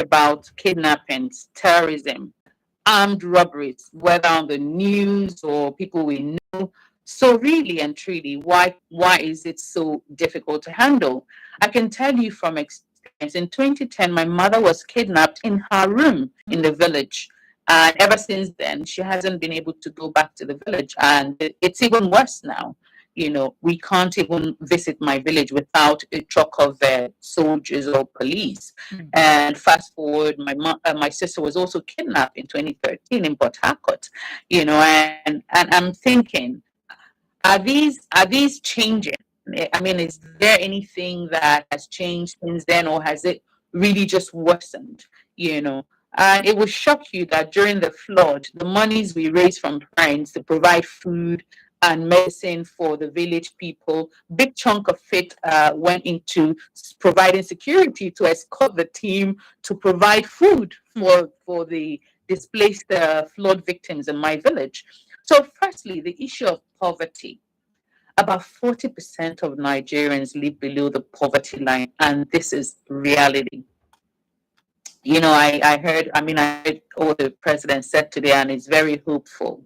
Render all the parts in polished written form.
about kidnappings, terrorism, armed robberies, whether on the news or people we know. So really and truly, why is it so difficult to handle? I can tell you from experience. In 2010, my mother was kidnapped in her room in the village. And ever since then, she hasn't been able to go back to the village. And it's even worse now. We can't even visit my village without a truck of soldiers or police. And fast forward, my sister was also kidnapped in 2013 in Port Harcourt. And I'm thinking, are these changing? I mean, is there anything that has changed since then, or has it really just worsened? And it will shock you that during the flood, the monies we raised from friends to provide food and medicine for the village people, big chunk of it went into providing security to escort the team to provide food for the displaced flood victims in my village. So, firstly, the issue of poverty. About 40% of Nigerians live below the poverty line, and this is reality. I heard what the president said today, and it's very hopeful.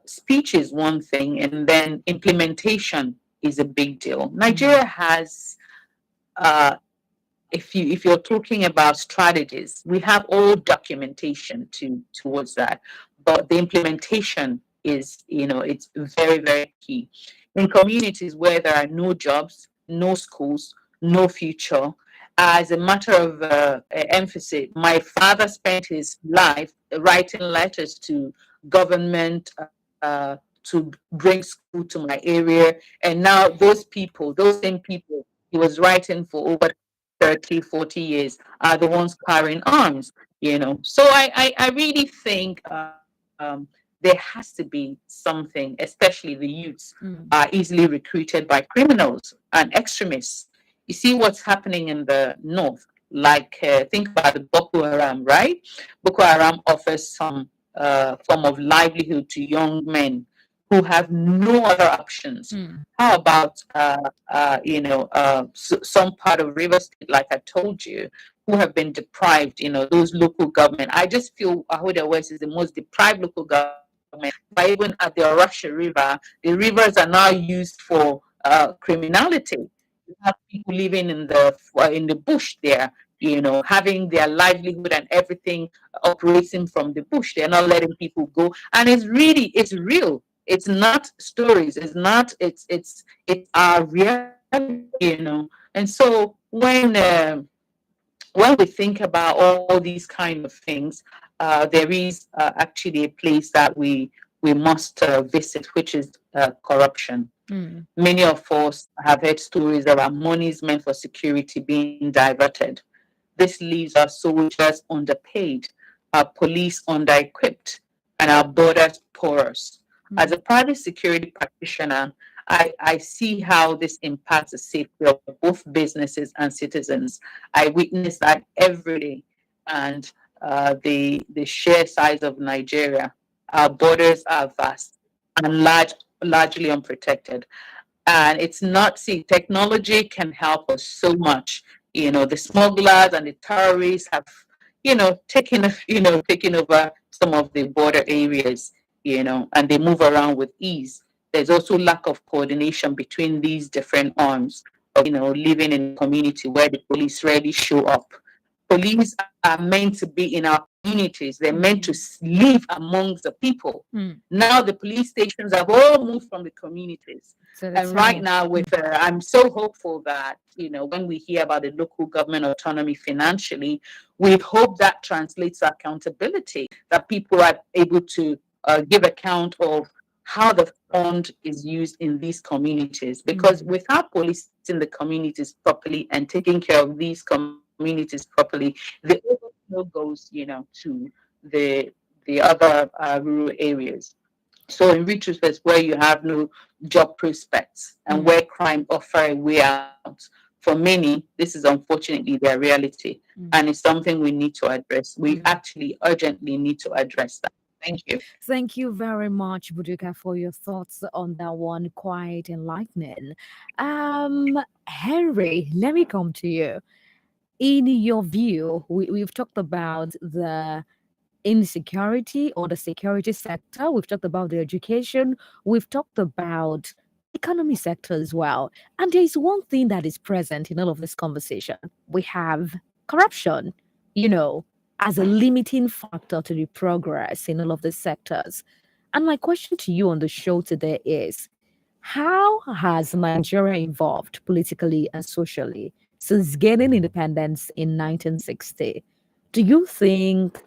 Speech is one thing, and then implementation is a big deal. Nigeria has, uh, if you're talking about strategies, we have all documentation towards that, but the implementation is, it's very, very key. In communities where there are no jobs, no schools, no future, as a matter of emphasis, my father spent his life writing letters to government to bring school to my area, and now those same people he was writing for over 30, 40 years are the ones carrying arms. So I really think there has to be something, especially the youths are easily recruited by criminals and extremists. You see what's happening in the north, like think about the Boko Haram, right? Boko Haram offers some form of livelihood to young men who have no other options. How about some part of River State, like I told you, who have been deprived? Those local government. I just feel Ahoda West is the most deprived local government. But even at the Orasha River, the rivers are now used for criminality. You have people living in the bush there. Having their livelihood and everything operating from the bush. They're not letting people go, and it's real. It's not stories. It's not. It's our reality. And so when we think about all these kind of things, there is actually a place that we must visit, which is corruption. Many of us have heard stories about monies meant for security being diverted. This leaves our soldiers underpaid, our police under-equipped, and our borders porous. As a private security practitioner, I see how this impacts the safety of both businesses and citizens. I witness that every day. And the sheer size of Nigeria, our borders are vast and largely unprotected. And it's not, see, technology can help us so much. The smugglers and the terrorists have, taken over some of the border areas, and they move around with ease. There's also lack of coordination between these different arms of, living in a community where the police rarely show up. Police are meant to be in our communities. They're meant to live amongst the people. Now the police stations have all moved from the communities. So And that's right how. now, with I'm so hopeful that when we hear about the local government autonomy financially, we hope that translates to accountability. That people are able to give account of how the fund is used in these communities. Because without policing the communities properly and taking care of these communities properly, the overflow goes, to the other rural areas. So in retrospect, where you have no job prospects and where crime offer a way out, for many, this is unfortunately their reality. And it's something we need to address. We actually urgently need to address that. Thank you. Thank you very much, Buduka, for your thoughts on that one. Quite enlightening. Henry, let me come to you. In your view, we've talked about the insecurity or the security sector, we've talked about the education, we've talked about economy sector as well. And there is one thing that is present in all of this conversation. We have corruption, you know, as a limiting factor to the progress in all of these sectors. And my question to you on the show today is, how has Nigeria evolved politically and socially since gaining independence in 1960? Do you think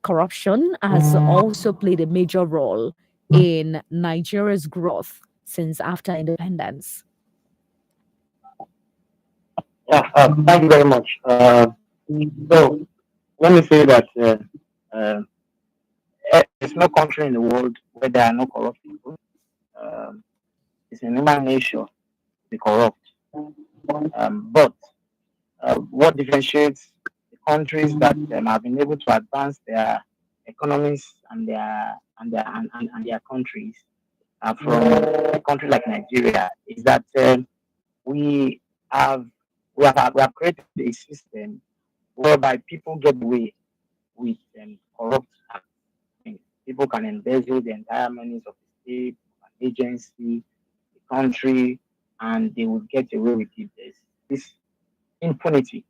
corruption has also played a major role in Nigeria's growth since after independence? Yeah, thank you very much. So let me say that uh, there's no country in the world where there are no corrupt people. Um, it's in human nature to be corrupt. But what differentiates the countries that have been able to advance their economies and their countries from a country like Nigeria is that we have we have created a system whereby people get away with corrupt things. People can embezzle the entire monies of the state, an agency, the country, and they will get away with it. There's this impunity,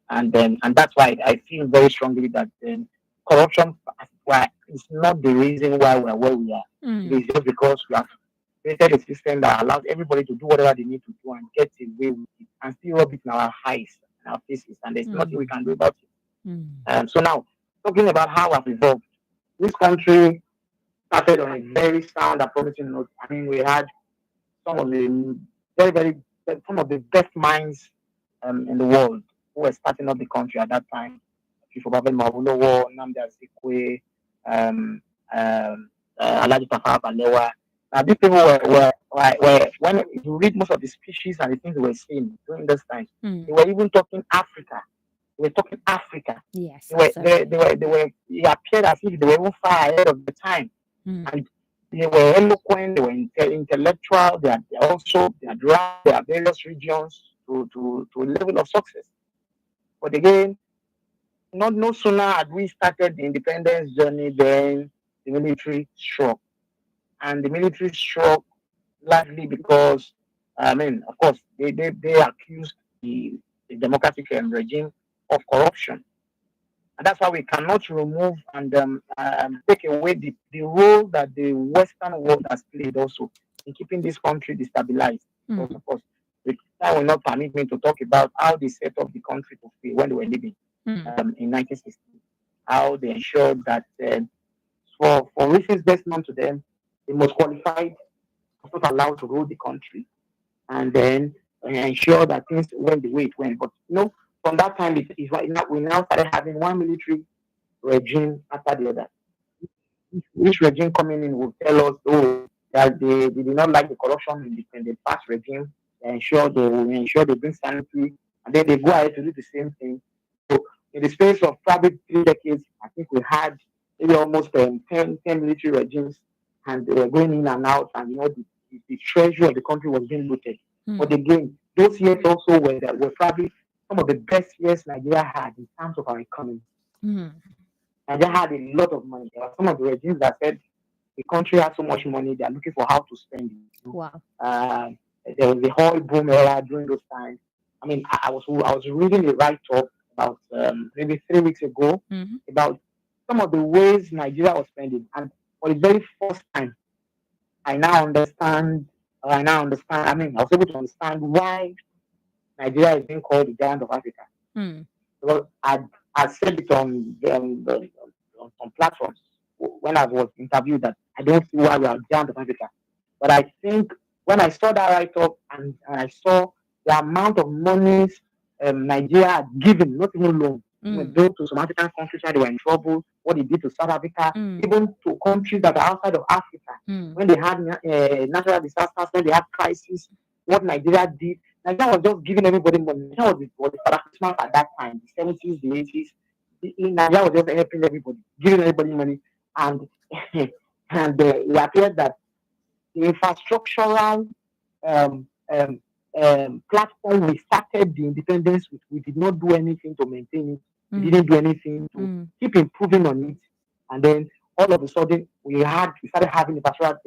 and that's why I feel very strongly that corruption why is not the reason why we are where we are. It is just because we have created a system that allows everybody to do whatever they need to do and get away with it and still rub it in our eyes and our faces, and there's nothing we can do about it. So now, talking about how I've evolved, this country started on a very sound and promising note. I mean, we had some of the very some of the best minds in the world who were starting up the country at that time. Chief Obafemi Awolowo, Nnamdi Azikiwe, um, Alhaji Tafawa Balewa. Now, these people were when you read most of the speeches and the things they were saying during this time, they were even talking Africa. They were talking Africa. Yes, It appeared as if they were even far ahead of the time. And they were eloquent, they were intellectual, they also they had run their various regions to a level of success. But again, not no sooner had we started the independence journey than the military struck. And the military struck largely because, I mean, of course, they accused the democratic regime of corruption. And that's why we cannot remove and take away the role that the Western world has played also in keeping this country destabilized. Because, of course, the time will not permit me to talk about how they set up the country to fail when they were living in 1960. How they ensured that, for reasons best known to them, the most qualified was not allowed to rule the country, and then ensure that things went the way it went. But from that time, we now started having one military regime after the other. Each regime coming in will tell us, oh, that they did not like the corruption in the past regime. They bring sanity, and then they go ahead to do the same thing. So, in the space of probably 3 decades, I think we had maybe almost 10 military regimes, and they were going in and out, and the treasure of the country was being looted. But again, those years also were probably some of the best years Nigeria had in terms of our economy. Nigeria had a lot of money. There were some of the regimes that said the country has so much money, they are looking for how to spend it. Wow. There was the whole boom era during those times. I mean, I was reading a write-up about maybe 3 weeks ago about some of the ways Nigeria was spending, and for the very first time, I now understand. I mean, I was able to understand why Nigeria is being called the giant of Africa. Because I said it on some platforms when I was interviewed that I don't see why we are giant of Africa. But I think when I saw that write up and I saw the amount of money Nigeria had given, not even loan, go to some African countries where they were in trouble, what they did to South Africa, even to countries that are outside of Africa, when they had natural disasters, when they had crisis, what Nigeria did. Nigeria was just giving everybody money. Nigeria was the Father Christmas at that time, the 70s, the 80s. Nigeria was just helping everybody, giving everybody money. And it appeared that the infrastructural platform we started the independence with, we did not do anything to maintain it. We Mm. didn't do anything to Mm. keep improving on it. And then all of a sudden, we started having a pastoral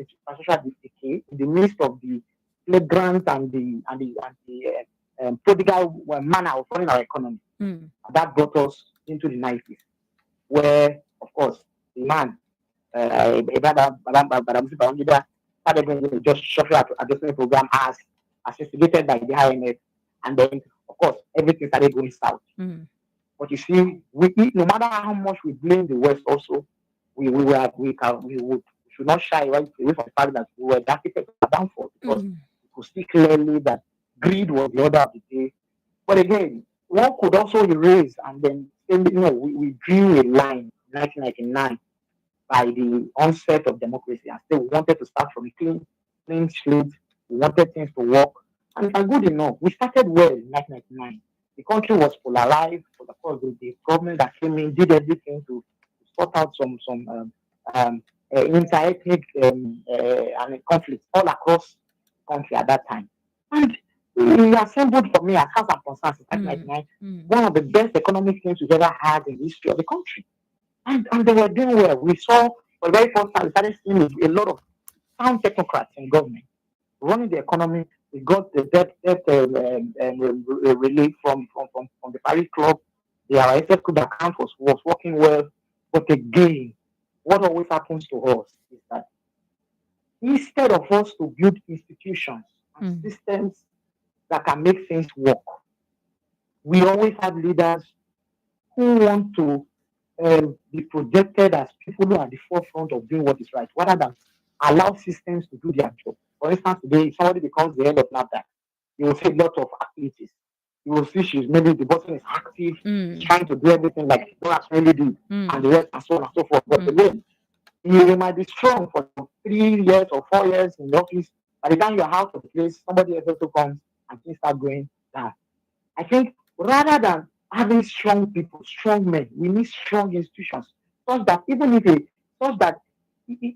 decay in the midst of the playgrounds and the prodigal manner of running our economy. Mm. That brought us into the 90s, where, of course, the man, Badamsi Babangida, started bringing the just social adjustment program as instigated by the IMF. And then, of course, everything started going south. Mm. But you see, no matter how much we blame the West, also, we should not shy away from the fact that we were the architects of the downfall, because Mm. we could see clearly that greed was the order of the day. But again, one could also erase and then say, we drew a line in 1999 by the onset of democracy, and still we wanted to start from a clean slate. We wanted things to work, and good enough. We started well in 1999. The country was polarized, but of course the government that came in did everything to sort out some inter-ethnic and conflicts all across the country at that time. And we assembled, for me, as far as I'm concerned, since 1999, one of the best economic things we've ever had in the history of the country. And they were doing well. We saw, for the very first time, we started seeing a lot of sound technocrats in government running the economy. We got the debt relief from the Paris Club. The RSF Club account was working well. But again, what always happens to us is that instead of us to build institutions and systems that can make things work, we always have leaders who want to be projected as people who are at the forefront of doing what is right, rather than allow systems to do their job. For instance, today, if somebody becomes the head of NAFDAC, you will see a lot of activities. You will see maybe the person is active, trying to do everything like he does really do, and the rest, and so on and so forth. But again, you might be strong for 3 years or 4 years in the office. By the time you're out of the place, somebody else also comes and things start going down. I think rather than having strong people, strong men, we need strong institutions, such that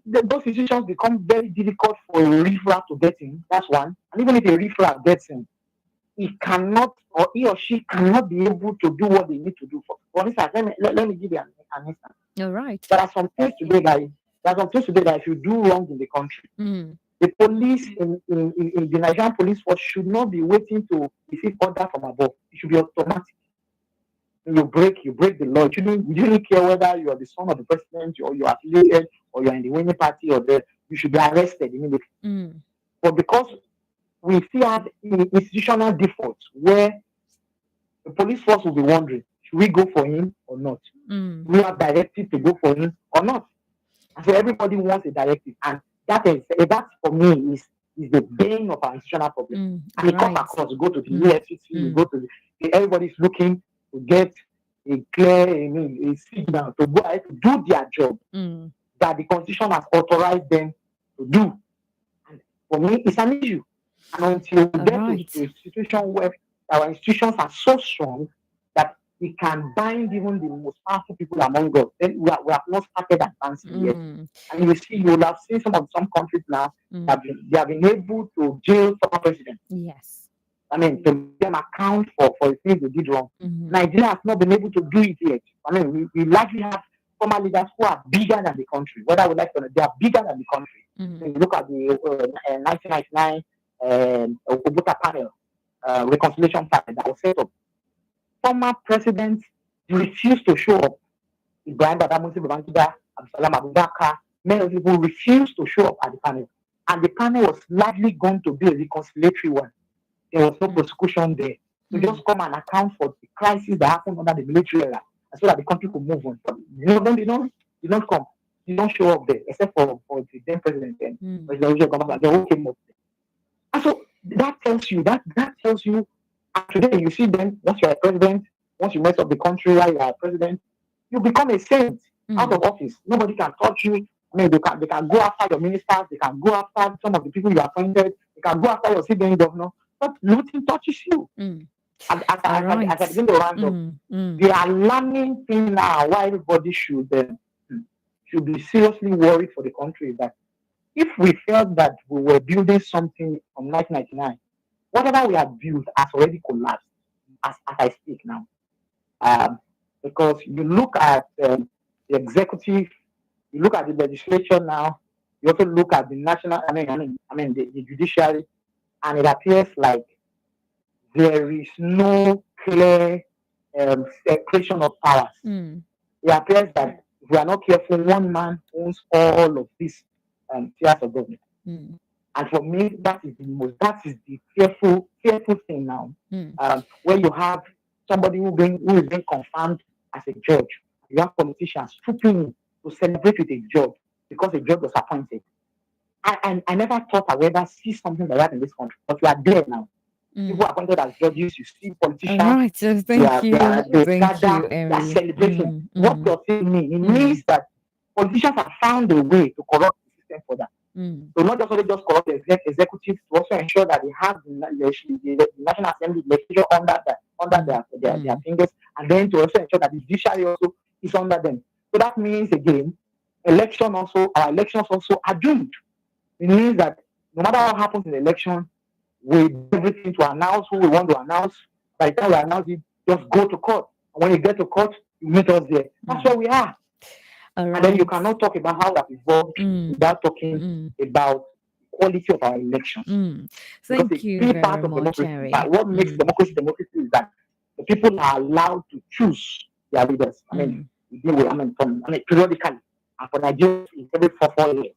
those institutions become very difficult for a riffraff to get in. That's one. And even if a riffraff gets in, he cannot, or he or she cannot be able to do what they need to do. For instance, let me give you an instance. All right. There are some things today that if you do wrong in the country, the police in the Nigerian police force should not be waiting to receive order from above. It should be automatic. You break the law. You shouldn't care whether you are the son of the president, or you are affiliated, or you are in the winning party, you should be arrested immediately. But because we still have institutional defaults where the police force will be wondering, should we go for him or not? We have directive to go for him or not. And so everybody wants a directive, and that for me is the bane of our institutional problem. And it comes across. You go to the EFCC, you go to everybody's looking to get a clear a signal to go ahead to do their job that the constitution has authorized them to do. And for me, it's an issue. And until we get to a situation where our institutions are so strong that we can bind even the most powerful people among us, then we have not started advancing yet. And you will have seen some countries now that they have been able to jail former presidents. Yes. I mean, to make them account for the things they did wrong. Nigeria has not been able to do it yet. I mean, we likely have former leaders who are bigger than the country. Whether we like it or not, they are bigger than the country. So you look at the 1999 Obuta panel, reconciliation panel that was set up. Former presidents refused to show up. Ibrahim Badamsi Babangida, Abdulsalam Abubakar, many people refused to show up at the panel. And the panel was likely going to be a reconciliatory one. There was no prosecution there. So just come and account for the crisis that happened under the military era, so that the country could move on. They don't come. They don't show up there, except for the then president then. President Obama, they all came up there. And so that tells you, today you see them, once you're a president, once you mess up the country while you're a president, you become a saint out of office. Nobody can touch you. I mean, they can go after your ministers, they can go after some of the people you appointed, they can go after your sitting governor, but nothing touches you. As I begin to round up, the alarming thing now, why everybody should be seriously worried for the country, is that if we felt that we were building something from 1999, whatever we have built has already collapsed as I speak now. Because you look at the executive, you look at the legislature now, you also look at the national, the judiciary, and it appears like there is no clear separation of powers. It appears that if we are not careful, one man owns all of these tiers of government. And for me, that is the fearful thing now. Where you have somebody who is being confirmed as a judge. You have politicians stooping to celebrate with a judge because a judge was appointed. I never thought I would ever see something like that in this country, but we are there now. People appointed as judges, you see politicians. All right, so thank you. They are celebrating. What does it mean? It means that politicians have found a way to corrupt the system for that. So not just only just corrupt the executives, to also ensure that they have the National Assembly legislature under their fingers, and then to also ensure that the judiciary also is under them. So that means again, our elections also are doomed. It means that no matter what happens in the election, we do everything to announce who we want to announce. By the time we announce it, just go to court. And when you get to court, you meet us there. That's where we are. Right. And then you cannot talk about how that evolved without talking about the quality of our elections. Thank you very much, Harry. What makes democracy is that the people are allowed to choose their leaders. Periodically. And for Nigeria, it's every 4 years.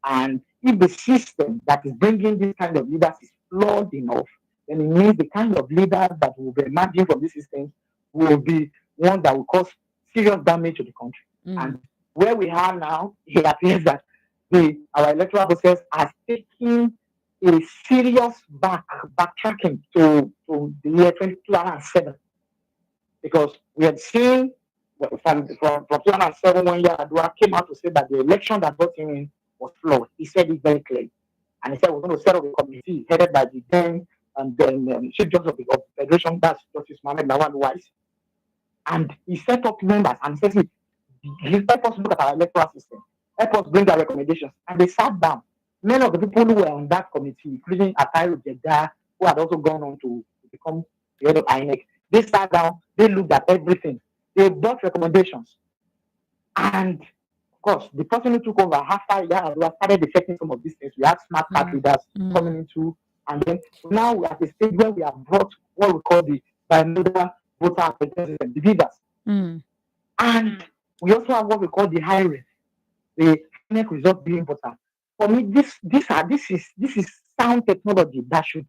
And if the system that is bringing this kind of leaders is flawed enough, then it means the kind of leaders that will be emerging from this system will be one that will cause serious damage to the country. And where we are now, it appears that our electoral process has taken a serious backtracking to the year 2007. Because we had seen from 2007 when Yar'Adua came out to say that the election that brought him in was flawed. He said it very clearly. And he said we're going to set up a committee headed by the then Chief Justice of the Federation, that's Justice Mohammed Lawal Wise. And he set up members and said, help us look at our electoral system. Help us bring our recommendations. And they sat down. Many of the people who were on that committee, including Ataru Jeddah, who had also gone on to become the head of INEC, they sat down, they looked at everything. They brought recommendations. And of course, the person who took over after Yar'Adua started effecting some of these things. We had smart card readers coming into, and then now we're at a stage where we have brought what we call the bimodal voter application system, the VIVAS. And we also have what we call the high risk, the INEC result being important. For me, this is sound technology that should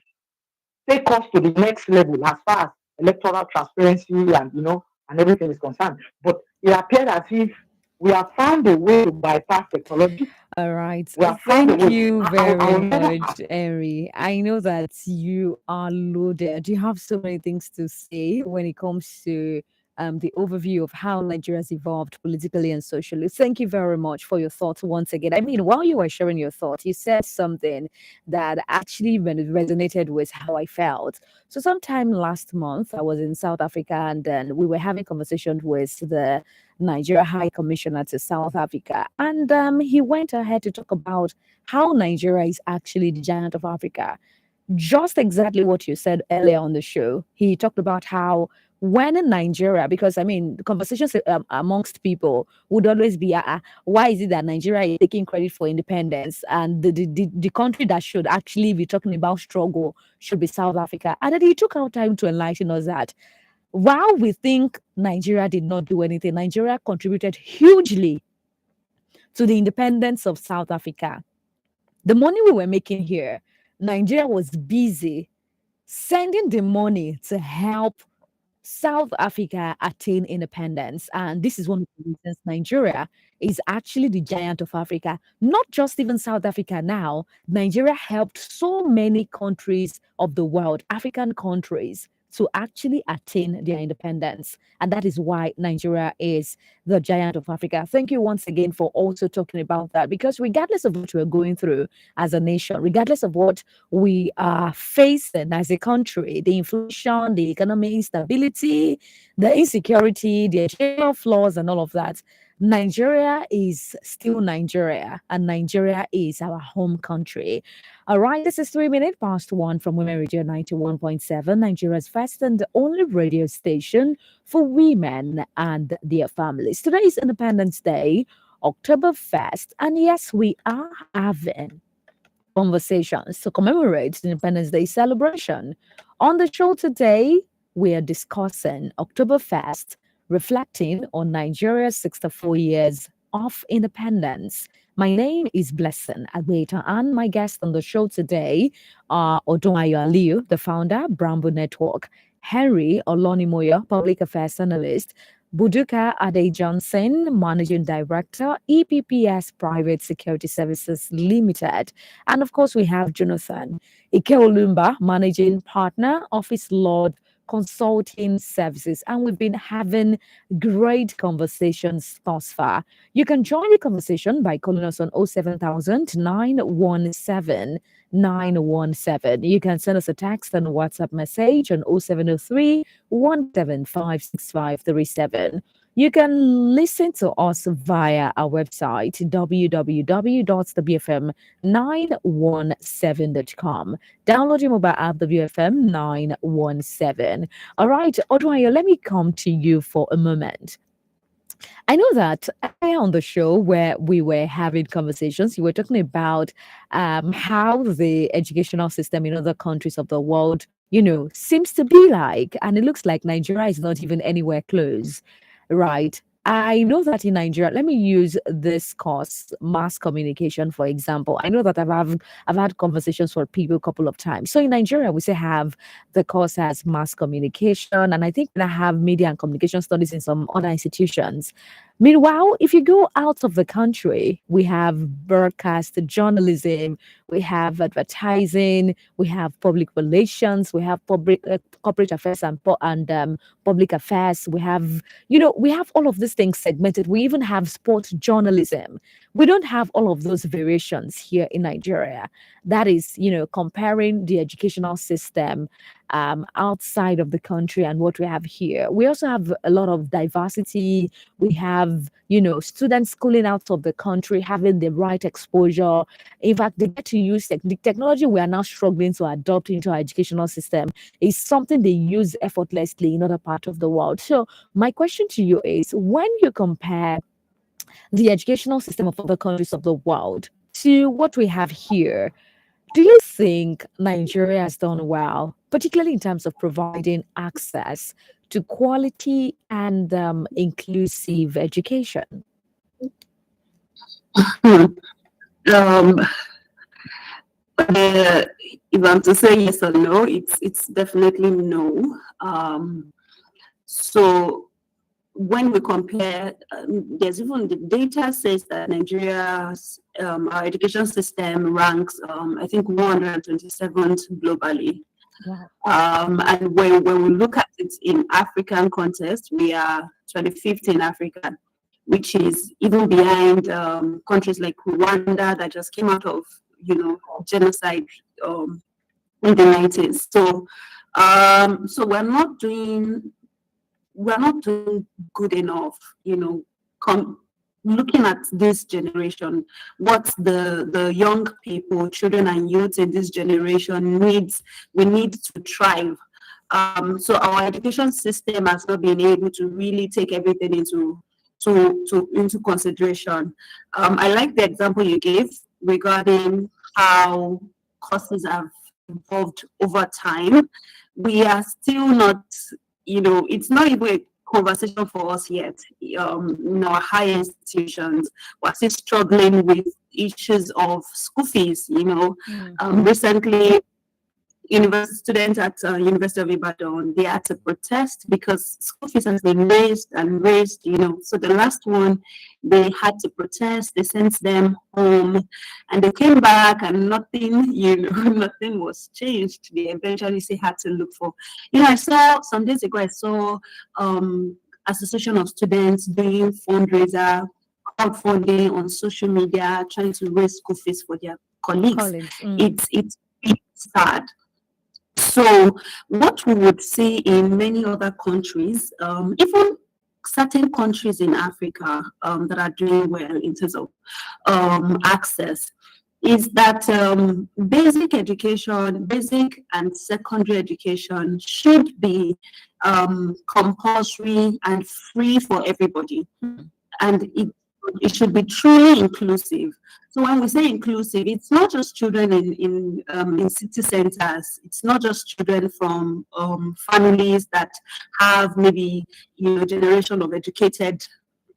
take us to the next level as far as electoral transparency and everything is concerned. But it appeared as if we have found a way to bypass technology. All right. Thank you very much, Henry. I know that you are loaded. You have so many things to say when it comes to the overview of how Nigeria has evolved politically and socially. Thank you very much for your thoughts once again. I mean, while you were sharing your thoughts, you said something that actually resonated with how I felt. So sometime last month, I was in South Africa, and then we were having conversations with the Nigeria High Commissioner to South Africa. And he went ahead to talk about how Nigeria is actually the giant of Africa. Just exactly what you said earlier on the show. He talked about how when in Nigeria, because I mean, the conversations amongst people would always be, why is it that Nigeria is taking credit for independence and the country that should actually be talking about struggle should be South Africa? And then he took our time to enlighten us that while we think Nigeria did not do anything, Nigeria contributed hugely to the independence of South Africa. The money we were making here, Nigeria was busy sending the money to help South Africa attain independence. And this is one of the reasons Nigeria is actually the giant of Africa. Not just even South Africa now. Nigeria helped so many countries of the world, African countries, to actually attain their independence. And that is why Nigeria is the giant of Africa. Thank you once again for also talking about that, because regardless of what we're going through as a nation, regardless of what we are facing as a country, the inflation, the economic instability, the insecurity, the educational flaws, and all of that, Nigeria is still Nigeria, and Nigeria is our home country. All right, this is 3 minutes past one from Women Radio 91.7, Nigeria's first and only radio station for women and their families. Today is Independence Day, October 1st, and yes, we are having conversations to commemorate the Independence Day celebration. On the show today, we are discussing October 1st, reflecting on Nigeria's 64 years of independence. My name is Blessing Agbeita, and my guests on the show today are Odunayo Aliu, the founder, Brambo Network, Henry Olonimoyo, public affairs analyst, Buduka Ade Johnson, Managing Director, EPPS Private Security Services Limited. And of course, we have Jonathan Ikeolumba, Managing Partner, Office Lord Consulting Services. And we've been having great conversations thus far. You can join the conversation by calling us on 07000 917 917. You can send us a text and WhatsApp message on 0703 1756537. You can listen to us via our website www.thebfm917.com. Download your mobile app WFM 917. All right, Odunayo, let me come to you for a moment. I know that earlier on the show where we were having conversations, you were talking about how the educational system in other countries of the world, seems to be like, and it looks like Nigeria is not even anywhere close, right? I know that in Nigeria, let me use this course, mass communication, for example. I know that I've had conversations with people a couple of times. So in Nigeria, we say have the course as mass communication, and I think I have media and communication studies in some other institutions. Meanwhile, if you go out of the country, we have broadcast journalism, we have advertising, we have public relations, we have corporate affairs and public affairs. We have all of these things segmented. We even have sports journalism. We don't have all of those variations here in Nigeria. That is, comparing the educational system outside of the country and what we have here. We also have a lot of diversity. We have, students schooling out of the country, having the right exposure. In fact, they get to use the technology we are now struggling to adopt into our educational system is something they use effortlessly in other parts of the world. So my question to you is, when you compare the educational system of other countries of the world to what we have here, do you think Nigeria has done well, particularly in terms of providing access to quality and inclusive education? If I'm to say yes or no, it's definitely no. So when we compare, there's even the data says that Nigeria's our education system ranks, I think, 127th globally. Wow. And when we look at it in African context, we are 25th in Africa, which is even behind countries like Rwanda that just came out of genocide in the 90s. So so we're not doing good enough, looking at this generation, what the young people, children and youth in this generation needs. We need to thrive. So our education system has not been able to really take everything into consideration. I like the example you gave regarding how courses have evolved over time. We are still not, it's not even a conversation for us yet. In our higher institutions, we're still struggling with issues of school fees. Recently, students at University of Ibadan, they had to protest because school fees has been raised and raised. So the last one, they had to protest. They sent them home, and they came back, and nothing, nothing was changed. They eventually had to look for. I saw some days ago. I saw Association of Students doing fundraiser, crowdfunding on social media, trying to raise school fees for their colleagues. It's sad. So what we would see in many other countries, even certain countries in Africa that are doing well in terms of access, is that basic education, basic and secondary education should be compulsory and free for everybody. And it should be truly inclusive. So when we say inclusive, it's not just children in city centers. It's not just children from families that have maybe generation of educated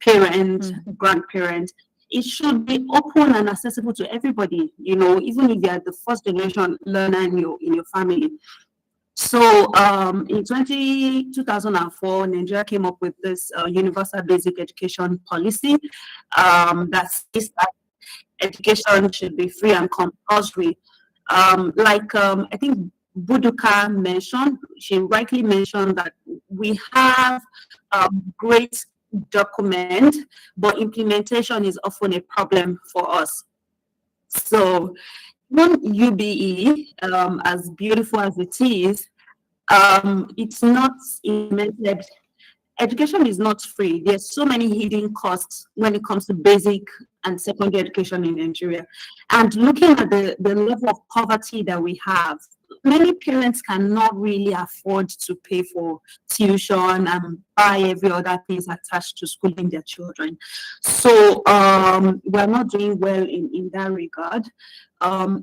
parents, grandparents. It should be open and accessible to everybody. Even if you're the first generation learner in your family. So in 2004, Nigeria came up with this universal basic education policy that says that education should be free and compulsory. I think Buduka mentioned, she rightly mentioned that we have a great document, but implementation is often a problem for us. So even UBE, as beautiful as it is, it's not implemented. Education is not free. There's so many hidden costs when it comes to basic and secondary education in Nigeria. And looking at the level of poverty that we have, many parents cannot really afford to pay for tuition and buy every other things attached to schooling their children. So we're not doing well in that regard.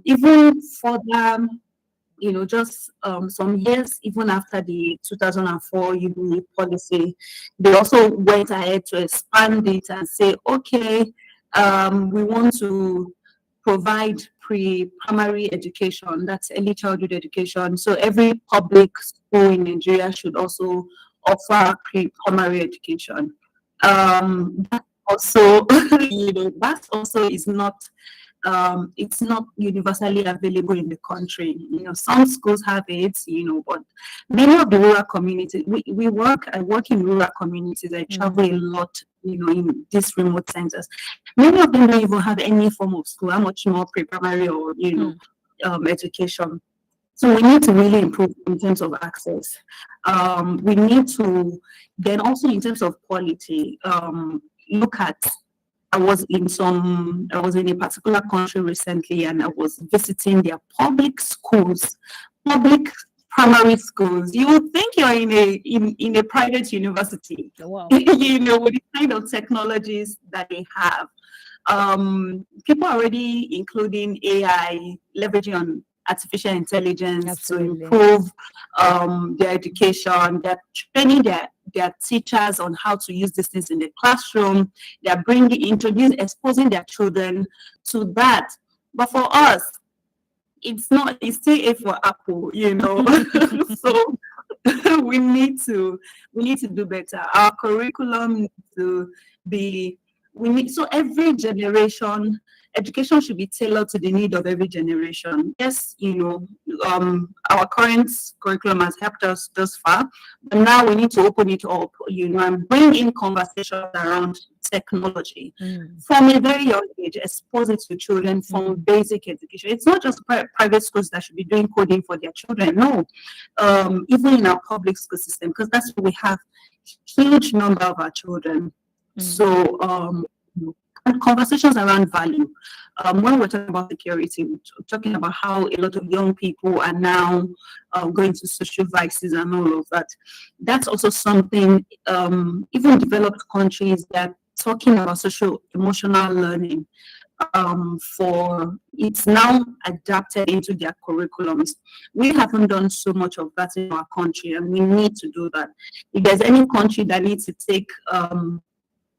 Even for them, just some years, even after the 2004 UBE policy, they also went ahead to expand it and say, okay, we want to provide pre-primary education, that's early childhood education. So every public school in Nigeria should also offer pre-primary education. That also, that also is not, it's not universally available in the country. Some schools have it, but many of the rural communities, I work in rural communities, I travel a lot, in these remote centers. Many of them don't even have any form of school, how much more pre-primary or, education. So we need to really improve in terms of access. We need to, then also in terms of quality, look at, I was in a particular country recently, and I was visiting their public schools, public primary schools. You would think you're in a private university, Wow. with the kind of technologies that they have. People are already including AI, leveraging on artificial intelligence Absolutely. to improve their education. They're training their teachers on how to use these things in the classroom. They're exposing their children to that. But for us, it's still A for Apple, So we need to do better. Our curriculum needs to be. So every generation, education should be tailored to the need of every generation. Yes, our current curriculum has helped us thus far, but now we need to open it up, and bring in conversations around technology from a very young age, expose it to children from basic education. It's not just private schools that should be doing coding for their children. No, even in our public school system, because that's where we have huge number of our children. So and conversations around value. When we're talking about security, we're talking about how a lot of young people are now going to social vices and all of that. That's also something, even developed countries that are talking about social emotional learning. It's now adapted into their curriculums. We haven't done so much of that in our country, and we need to do that. If there's any country that needs to take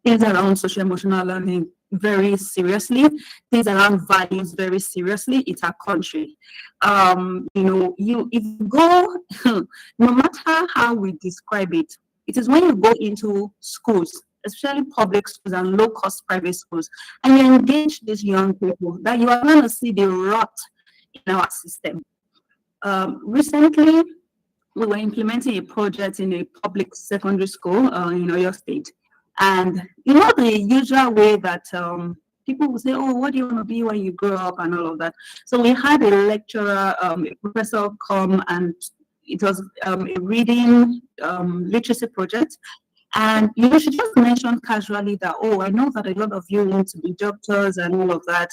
things around social emotional learning very seriously, things around values very seriously, it's our country. If you go, no matter how we describe it, it is when you go into schools, especially public schools and low-cost private schools, and you engage these young people, that you are going to see the rot in our system. Recently, we were implementing a project in a public secondary school in Oyo State. And the usual way that people will say, oh, what do you want to be when you grow up and all of that. So we had a lecturer, a professor come and it was a reading literacy project. And she just mentioned casually that, oh, I know that a lot of you want to be doctors and all of that.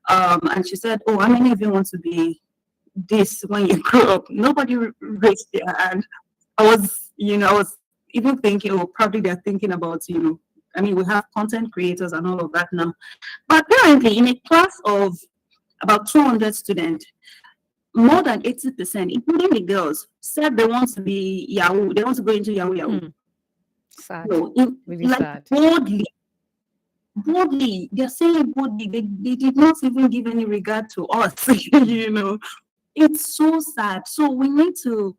And she said, oh, how many of you want to be this when you grow up? Nobody raised their hand. I was even thinking, oh, probably they're thinking about, I mean, we have content creators and all of that now. But apparently, in a class of about 200 students, more than 80%, including the girls, said they want to be Yahoo. They want to go into Yahoo. Sad. So, Really like sad. boldly, they're saying boldly. They did not even give any regard to us. It's so sad. So we need to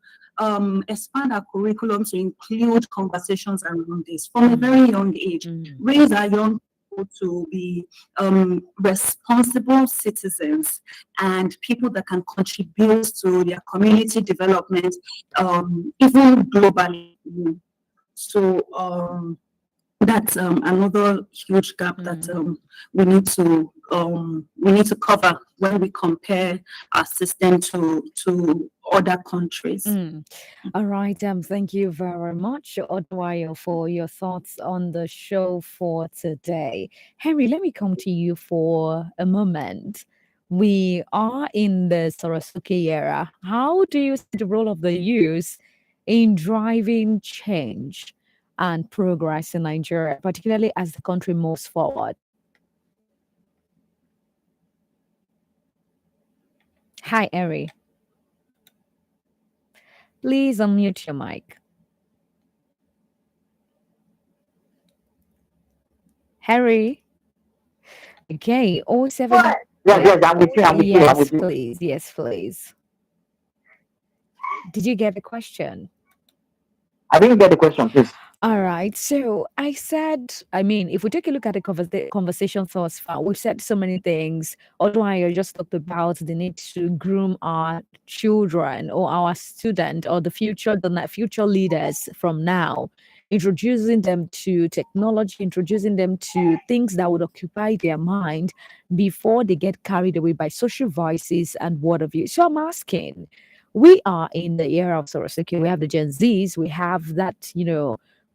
expand our curriculum to include conversations around this from a very young age. Raise our young people to be responsible citizens and people that can contribute to their community development, even globally. So that's another huge gap that we need to cover when we compare our system to other countries. All right, thank you very much, Oduwayo, for your thoughts on the show for today. Henry, let me come to you for a moment. We are in the Sorosuke era. How do you see the role of the youth in driving change and progress in Nigeria, particularly as the country moves forward? Hi, Eri. Please unmute your mic. Harry. Okay. 07. Yes, I'm with you. Yes, please. Yes, please. Did you get the question? I didn't get the question, please. All right. So I said, I mean, if we take a look at the conversation thus far, we've said so many things. Although I just talked about the need to groom our children or our student or the future leaders from now, introducing them to technology, introducing them to things that would occupy their mind before they get carried away by social voices and what have you. So I'm asking, we are in the era of Sorosuke. We have the Gen Zs. We have that,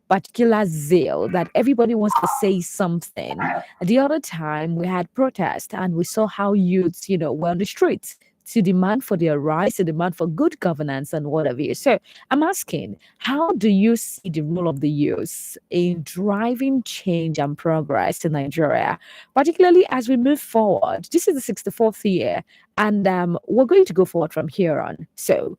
particular zeal that everybody wants to say something. The other time we had protest and we saw how youths, were on the streets to demand for their rights, to demand for good governance and whatever. So I'm asking, how do you see the role of the youth in driving change and progress in Nigeria, particularly as we move forward? This is the 64th year, and we're going to go forward from here on. So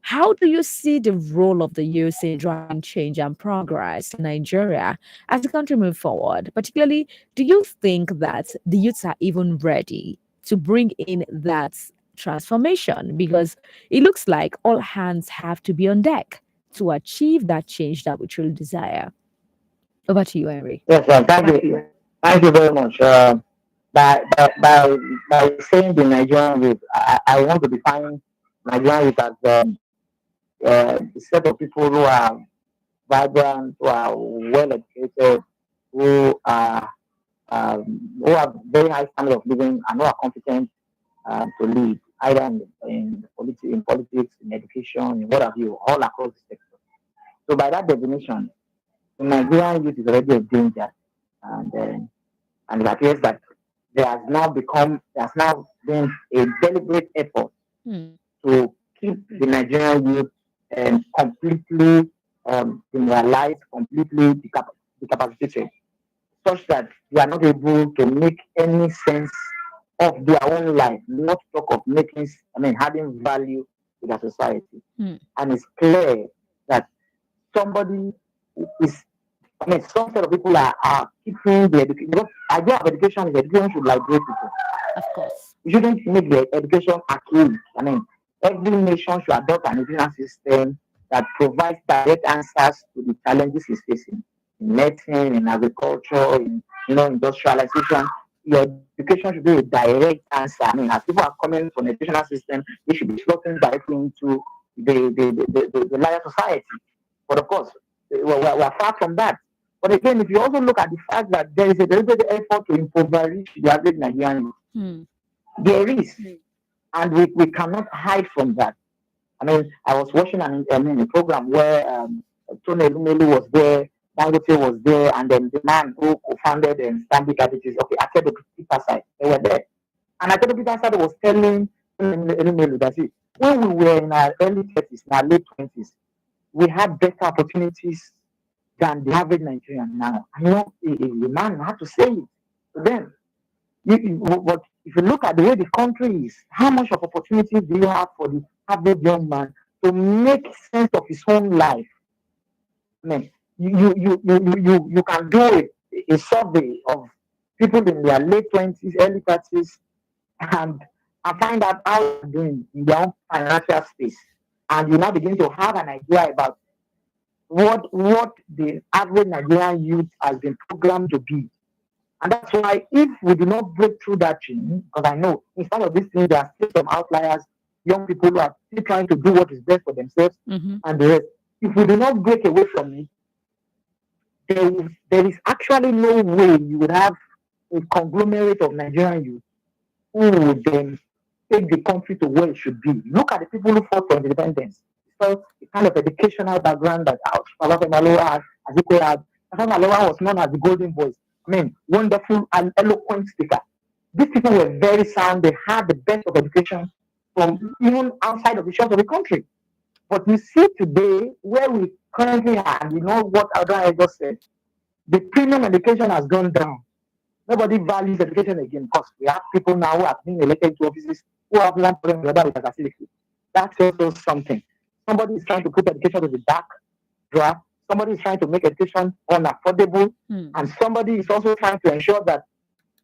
how do you see the role of the youth in driving change and progress in Nigeria as the country moves forward? Particularly, do you think that the youths are even ready to bring in that transformation? Because it looks like all hands have to be on deck to achieve that change that we truly desire. Over to you, Henry. Yes, thank you. Thank you very much. By saying the Nigerian youth, I want to define Nigerian youth as the set of people who are vibrant, who are well educated, who have very high standard of living, and who are competent to lead, either in politics, in education, in what have you, all across the sector. So by that definition, the Nigerian youth is already a danger, and it appears that there has now been a deliberate effort to keep the Nigerian youth completely demoralized, completely decapacitated, such that they are not able to make any sense of their own life, not talk of having value to the society. And it's clear that somebody is, some set of people are keeping the education. Because the idea of education is education should liberate people. Of course. You shouldn't make the education archaic. Every nation should adopt an educational system that provides direct answers to the challenges it's facing in medicine, in agriculture, in industrialization. Your education should be a direct answer. As people are coming from the educational system, they should be slotting directly into the larger society. But of course, we're far from that. But again, if you also look at the fact that there is a deliberate effort to impoverish the average Nigerian youth, there is. And we cannot hide from that. I mean, I was watching a program where Tony Elumelu was there, Dangote was there, and then the man who co-founded Stanbic IBTC, okay, Akedo Peter side, they were there. And Akedo Peter side was telling Elumelu that, see, when we were in our early 30s, in our late 20s, we had better opportunities than the average Nigerian now. I know the man had to say it. But then, but if you look at the way the country is, how much of opportunity do you have for the average young man to make sense of his own life? I mean, you can do a survey of people in their late 20s, early 30s, and find out how they're doing in their own financial space. And you now begin to have an idea about what the average Nigerian youth has been programmed to be. And that's why if we do not break through that chain, because I know in some of these things there are still some outliers, young people who are still trying to do what is best for themselves and the rest. If we do not break away from it, there is actually no way you would have a conglomerate of Nigerian youth who would then take the country to where it should be. Look at the people who fought for independence. So the kind of educational background that Falafel Maloa had, Azikwe had. Falafel Maloa was known as the golden voice. I mean, wonderful and eloquent speaker. These people were very sound. They had the best of education from even outside of the shores of the country. But you see today, where we currently are, and you know what Adra just said, the premium education has gone down. Nobody values education again because we have people now who are being elected to offices who have learned from the other with a facility. That's also something. Somebody is trying to put education to the dark draft. Somebody is trying to make education unaffordable. And somebody is also trying to ensure that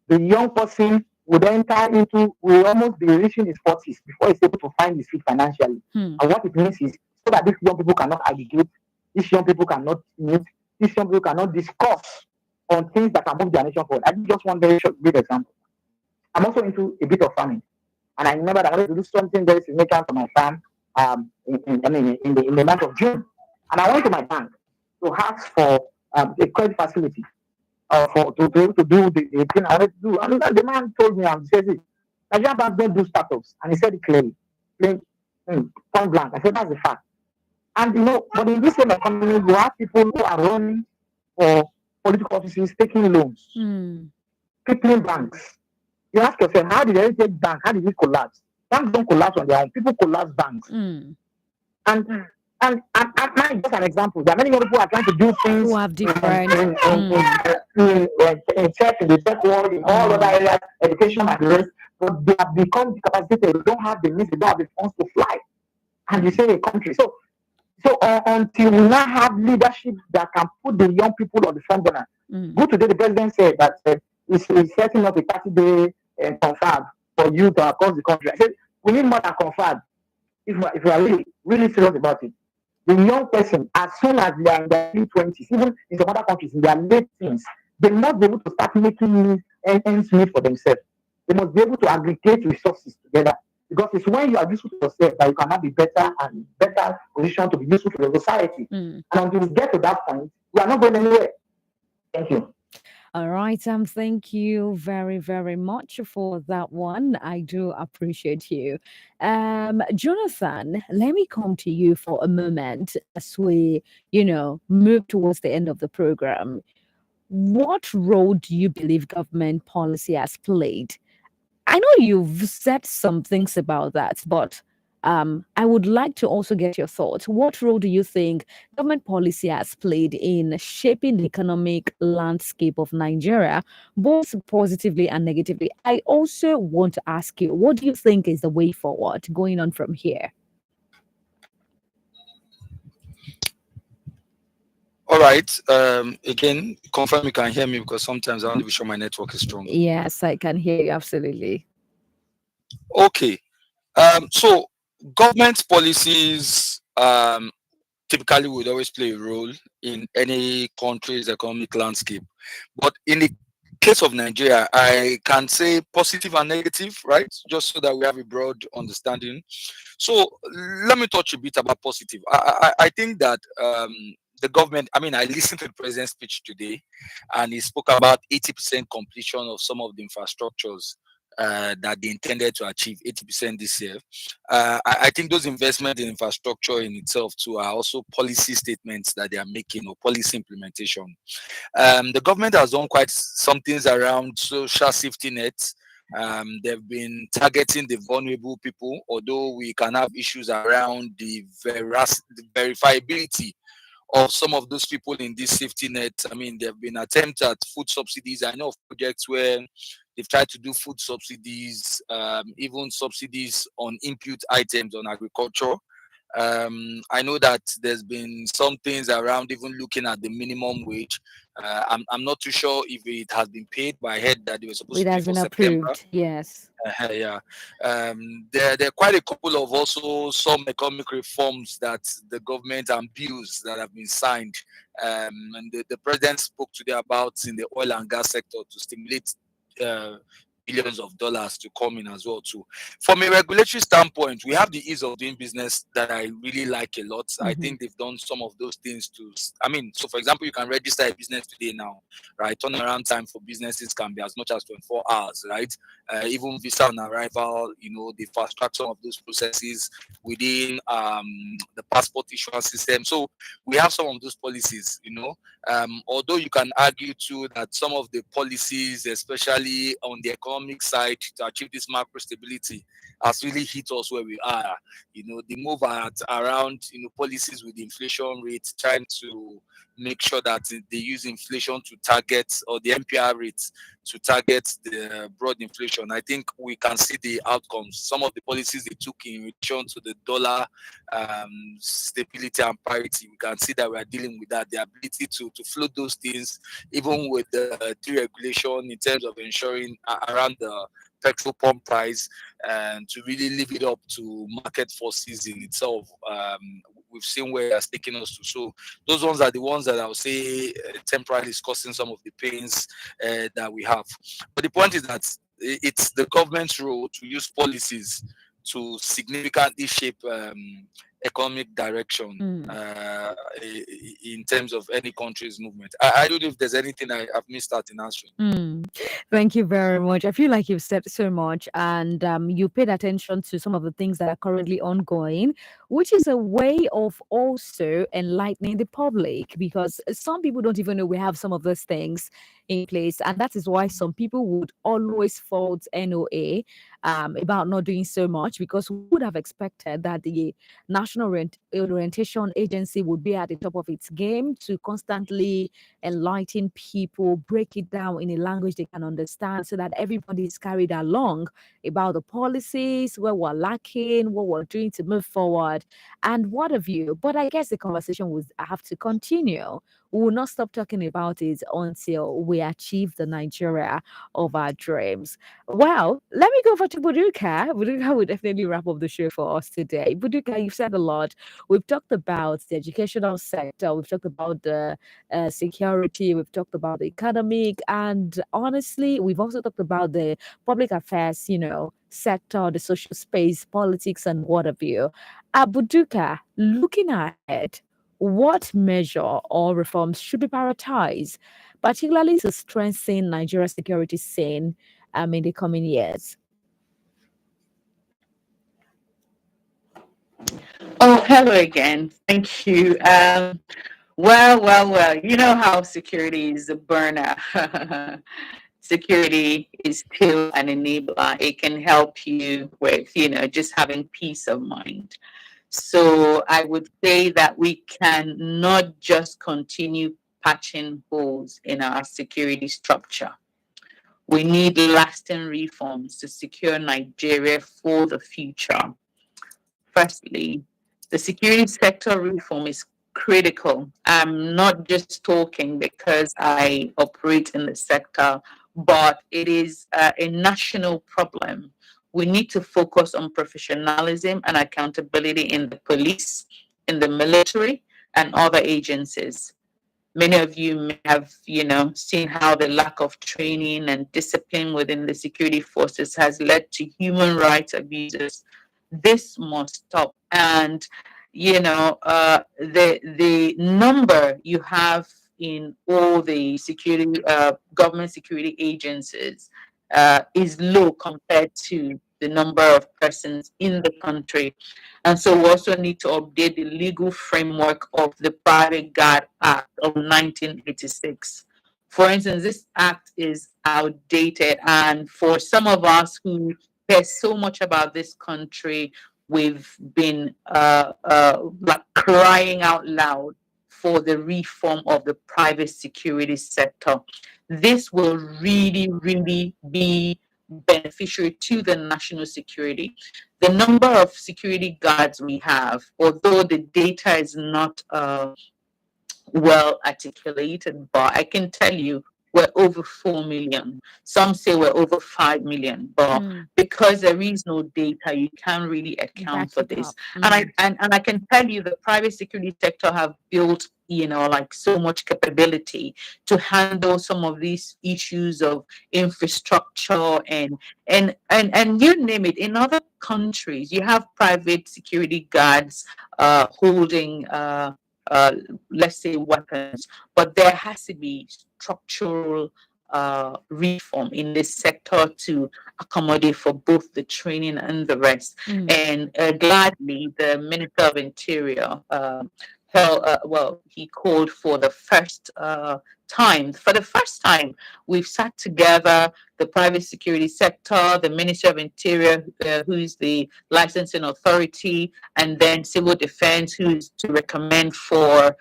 the young person will almost be reaching his 40s before he's able to find his feet financially. And what it means is so that these young people cannot aggregate, these young people cannot meet, these young people cannot discuss on things that can move their nation forward. I just one very short brief example. I'm also into a bit of farming. And I remember that I wanted to do something very significant for my farm in the month of June. And I went to my bank to ask for a credit facility to be able to do the thing I wanted to do. And the man told me, and says, Nigerian banks don't do startups. And he said it clearly, point blank. I said, that's the fact. And but in this same economy, you have people who are running for political offices, taking loans, crippling banks. You ask yourself, how did Heritage Bank, how did it collapse? Banks don't collapse on their own. People collapse banks. And mine just an example. There are many people who are trying to do things who have different in tech, in the tech world, in all other areas, education and the rest, but they have become incapacitated. They don't have the means, they don't have the funds to fly. And you say a country. So until we now have leadership that can put the young people on the front burner. Good today, the president said that he's setting up a 30-day confab for youth across the country. I said, we need more than confab if we are really, really serious about it. The young person, as soon as they are in their late 20s, even in some other countries, in their late teens, they must be able to start making ends meet for themselves. They must be able to aggregate resources together. Because it's when you are useful to yourself that you cannot be better and better positioned to be useful to the society. And until we get to that point, we are not going anywhere. Thank you. All right, thank you very, very much for that one. I do appreciate you. Jonathan, let me come to you for a moment as we, move towards the end of the program. What role do you believe government policy has played? I know you've said some things about that, but I would like to also get your thoughts. What role do you think government policy has played in shaping the economic landscape of Nigeria, both positively and negatively? I also want to ask you, what do you think is the way forward going on from here? All right. Again, confirm you can hear me because sometimes I want to be sure my network is strong. Yes, I can hear you absolutely. Okay. So government policies typically would always play a role in any country's economic landscape. But in the case of Nigeria, I can say positive and negative, right? Just so that we have a broad understanding. So let me touch a bit about positive. I think that the government, I listened to the president's speech today, and he spoke about 80% completion of some of the infrastructures that they intended to achieve 80% this year. I think those investments in infrastructure in itself too are also policy statements that they are making or policy implementation. The government has done quite some things around social safety nets. They've been targeting the vulnerable people, although we can have issues around the verifiability of some of those people in this safety net. I mean, there have been attempts at food subsidies. I know of projects where they've tried to do food subsidies, even subsidies on input items on agriculture. I know that there's been some things around even looking at the minimum wage. I'm not too sure if it has been paid, but I heard that they were supposed It to pay has for been September. approved. Yes. Yeah. There are quite a couple of also some economic reforms that the government and bills that have been signed. And the president spoke today about in the oil and gas sector to stimulate billions of dollars to come in as well too. From a regulatory standpoint, we have the ease of doing business that I really like a lot. I think they've done some of those things to, I mean, so for example, you can register a business today now, right? Turnaround time for businesses can be as much as 24 hours, right? Even visa on arrival, you know, they fast track some of those processes within the passport issuance system. So we have some of those policies, you know. Although you can argue too that some of the policies, especially on the economic side, to achieve this macro stability, has really hit us where we are. You know, the move around, you know, policies with the inflation rate, trying to make sure that they use inflation to target, or the MPR rates to target the broad inflation. I think we can see the outcomes. Some of the policies they took in relation to the dollar stability and parity, we can see that we are dealing with that. The ability to float those things, even with the deregulation in terms of ensuring around the petrol pump price, and to really leave it up to market forces in itself. We've seen where it's taking us to. So those ones are the ones that I would say temporarily is causing some of the pains that we have. But the point is that it's the government's role to use policies to significantly shape economic direction in terms of any country's movement. I don't know if there's anything I've missed out in answering. Thank you very much. I feel like you've said so much, and you paid attention to some of the things that are currently ongoing, which is a way of also enlightening the public, because some people don't even know we have some of those things in place, and that is why some people would always fault NOA about not doing so much, because we would have expected that the National Orientation Agency would be at the top of its game to constantly enlighten people, break it down in a language they can understand, so that everybody is carried along about the policies, where we're lacking, what we're doing to move forward, and what have you. But I guess the conversation would have to continue. We will not stop talking about it until we achieve the Nigeria of our dreams. Well, let me go over to Buduka. Buduka will definitely wrap up the show for us today. Buduka, you've said a lot. We've talked about the educational sector, we've talked about the security, we've talked about the economic, and honestly, we've also talked about the public affairs, sector, the social space, politics, and what have you. Buduka, looking ahead, what measure or reforms should be prioritized, particularly to strengthen Nigeria's security scene in the coming years? Oh, hello again. Thank you. Well. You know how security is a burner. Security is still an enabler. It can help you with, just having peace of mind. So I would say that we can not just continue patching holes in our security structure. We need lasting reforms to secure Nigeria for the future. Firstly, the security sector reform is critical. I'm not just talking because I operate in the sector, but it is a national problem. We need to focus on professionalism and accountability in the police, in the military, and other agencies. Many of you may have, seen how the lack of training and discipline within the security forces has led to human rights abuses. This must stop. And the number you have in all the security government security agencies is low compared to the number of persons in the country. And so we also need to update the legal framework of the Private Guard Act of 1986. For instance, this act is outdated, and for some of us who care so much about this country, we've been like crying out loud for the reform of the private security sector. This will really, really be beneficiary to the national security. The number of security guards we have, although the data is not well articulated, but I can tell you we're over 4 million. Some say we're over 5 million, but because there is no data, you can't really account for this. And I can tell you the private security sector have built, like so much capability to handle some of these issues of infrastructure and you name it. In other countries, you have private security guards holding let's say weapons, but there has to be structural reform in this sector to accommodate for both the training and the rest. And gladly, the Minister of Interior, he called for the first time, we've sat together, the private security sector, the Ministry of Interior, who is the licensing authority, and then civil defense, who's to recommend for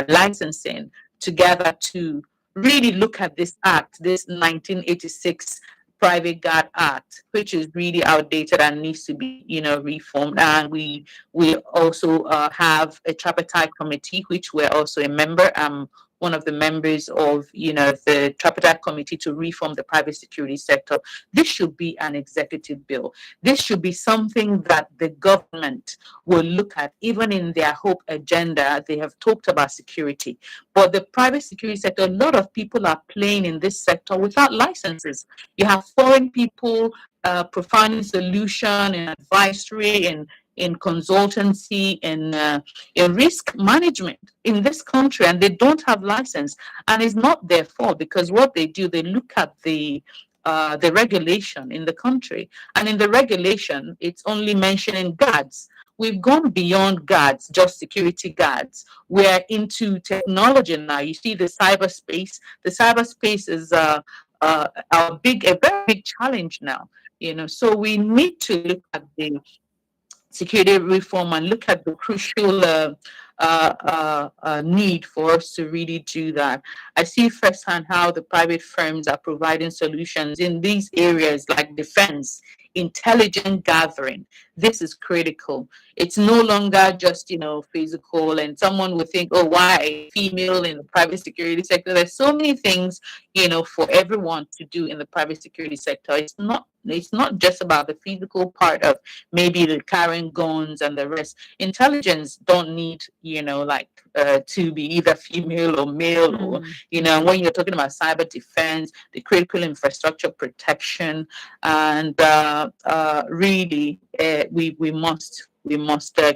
licensing, together to really look at this act, this 1986 Private Guard Act, which is really outdated and needs to be, reformed. And we also have a tripartite committee, which we're also a member. One of the members of, the tripartite committee to reform the private security sector. This should be an executive bill. This should be something that the government will look at. Even in their Hope agenda, they have talked about security. But the private security sector, a lot of people are playing in this sector without licenses. You have foreign people providing solution and advisory and in consultancy and in risk management in this country, and they don't have license. And it's not their fault, because what they do, they look at the regulation in the country, and in the regulation, it's only mentioning guards. We've gone beyond guards, just security guards. We're into technology now. You see the cyberspace. The cyberspace is a very big challenge now. So we need to look at the security reform and look at the crucial need for us to really do that. I see firsthand how the private firms are providing solutions in these areas like defense, intelligence gathering. This is critical. It's no longer just, physical, and someone would think, oh, why a female in the private security sector? There's so many things, for everyone to do in the private security sector. It's not just about the physical part of maybe the carrying guns and the rest. Intelligence don't need, to be either female or male, or, when you're talking about cyber defense, the critical infrastructure protection, and really, we must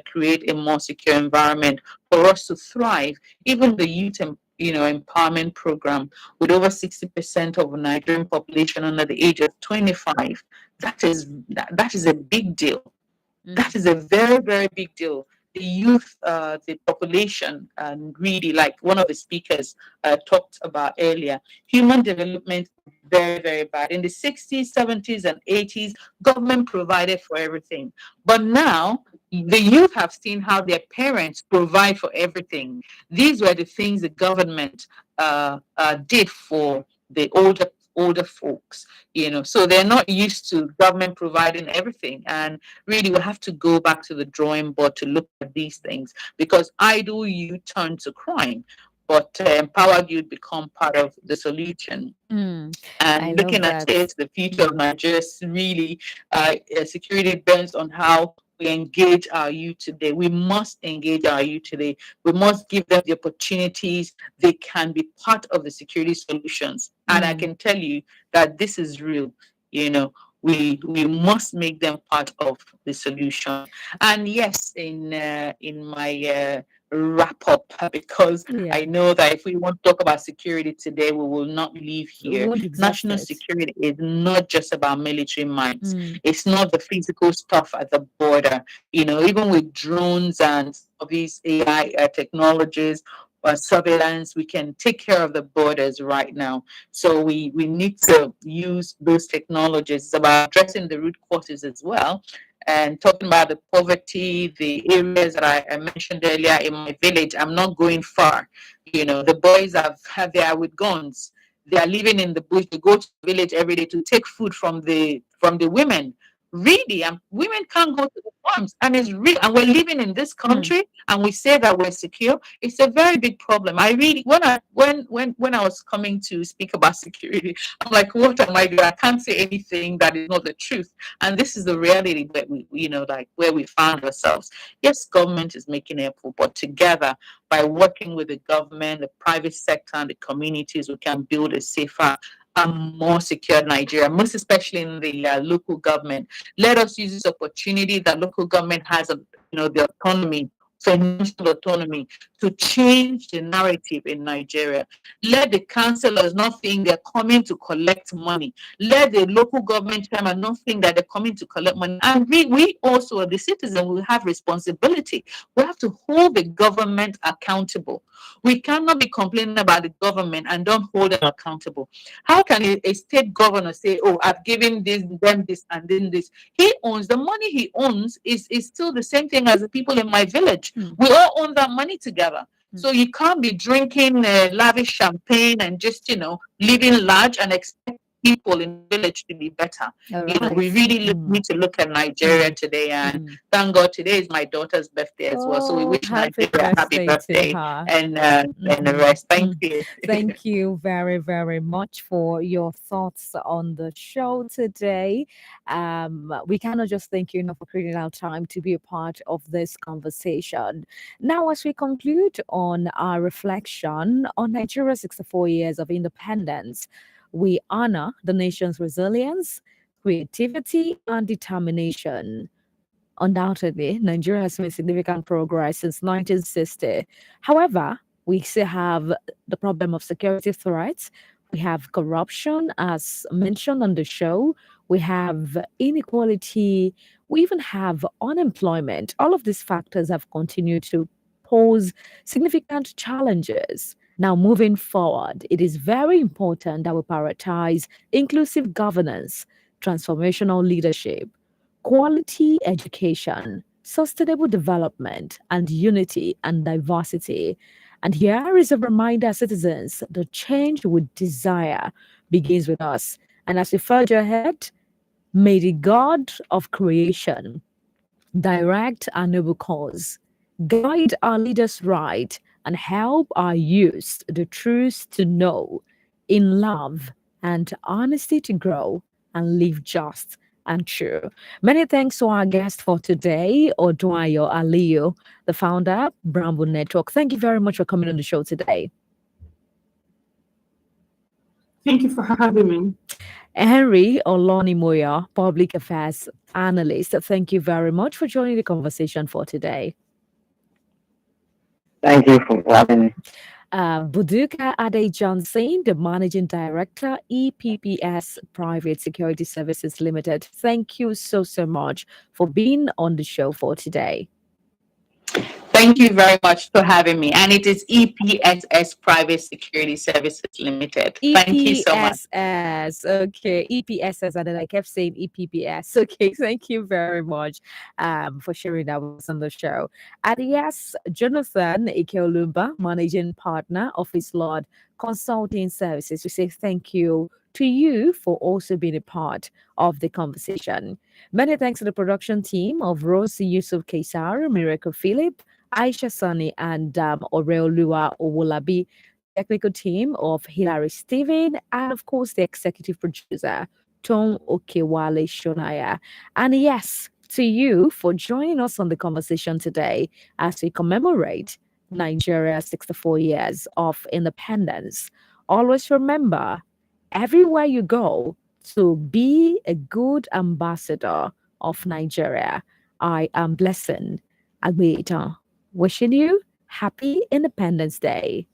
create a more secure environment for us to thrive. Even the youth empowerment program, with over 60% of the Nigerian population under the age of 25, that is a big deal. That is a very, very big deal. The youth, the population, and really, like one of the speakers talked about earlier, human development, very, very bad. In the 60s, 70s, and 80s, government provided for everything. But now, the youth have seen how their parents provide for everything. These were the things the government did for the older folks, so they're not used to government providing everything. And really, we have to go back to the drawing board to look at these things, because idle youth turn to crime, but empowered youth become part of the solution. And looking at it, the future of Nigeria, really, security depends on how we engage our youth today. We must engage our youth today. We must give them the opportunities. They can be part of the security solutions. And I can tell you that this is real. We must make them part of the solution. And yes, in my wrap up because Yeah. I know that if we want to talk about security today, we will not leave We here. won't exhaust National it. security is not just about military minds. Mm. It's not the physical stuff at the border. Even with drones and some of these AI technologies, surveillance, we can take care of the borders right now. So we need to use those technologies. It's about addressing the root causes as well, and talking about the poverty, the areas that I mentioned earlier in my village. I'm not going far. The boys they are with guns. They are living in the bush. They go to the village every day to take food from the women. Really, women can't go to the farms, and it's real. And we're living in this country, and we say that we're secure. It's a very big problem. I really, when I was coming to speak about security, I'm like, what am I doing? I can't say anything that is not the truth. And this is the reality that like where we found ourselves. Yes, government is making effort, but together, by working with the government, the private sector, and the communities, we can build a safer and more secure Nigeria, most especially in the local government. Let us use this opportunity that local government has, the autonomy, financial autonomy, to change the narrative in Nigeria. Let the councillors not think they're coming to collect money. Let the local government chairman not think that they're coming to collect money. And we also, the citizen, will have responsibility. We have to hold the government accountable. We cannot be complaining about the government and don't hold them accountable. How can a state governor say, "Oh, I've given them this, and then this"? He owns the money. He owns is still the same thing as the people in my village. We all own that money together. So you can't be drinking lavish champagne and just living large and expect people in the village to be better. We really need to look at Nigeria today, and thank God today is my daughter's birthday as well. So we wish Happy Nigeria happy birthday to her. and the rest. Thank you. Thank you very, very much for your thoughts on the show today. We cannot just thank you enough for creating our time to be a part of this conversation. Now, as we conclude on our reflection on Nigeria's 64 years of independence, we honor the nation's resilience, creativity, and determination. Undoubtedly, Nigeria has made significant progress since 1960. However, we still have the problem of security threats. We have corruption, as mentioned on the show. We have inequality. We even have unemployment. All of these factors have continued to pose significant challenges. Now, moving forward, it is very important that we prioritize inclusive governance, transformational leadership, quality education, sustainable development, and unity and diversity. And here is a reminder, citizens, the change we desire begins with us. And as we forge ahead, may the God of creation direct our noble cause, guide our leaders right, and help our youth the truth to know, in love and honesty to grow and live just and true. Many thanks to our guest for today, Oduayo Aliyu, the founder, Bramble Network. Thank you very much for coming on the show today. Thank you for having me. Henry Olonimoya, Public Affairs Analyst. Thank you very much for joining the conversation for today. Thank you for having me. Buduka Ade Johnson, the Managing Director, EPPS Private Security Services Limited. Thank you so much for being on the show for today. Thank you very much for having me. And it is EPSS Private Security Services Limited. Thank you so much. EPSS. Okay, EPSS. And then I kept saying EPPS. Okay, thank you very much for sharing that with us on the show. And yes, Jonathan Ikeolumba, Managing Partner of His Lord Consulting Services. We say thank you to you for also being a part of the conversation. Many thanks to the production team of Rosie Yusuf Kesar, Miracle Philip, Aisha Sani, and Oreolua Owolabi, technical team of Hilary Steven, and of course the executive producer, Tom Okewale Shonaya. And yes, to you for joining us on the conversation today as we commemorate Nigeria's 64 years of independence. Always remember, everywhere you go, to be a good ambassador of Nigeria. I am Blessing Agbeita, wishing you Happy Independence Day.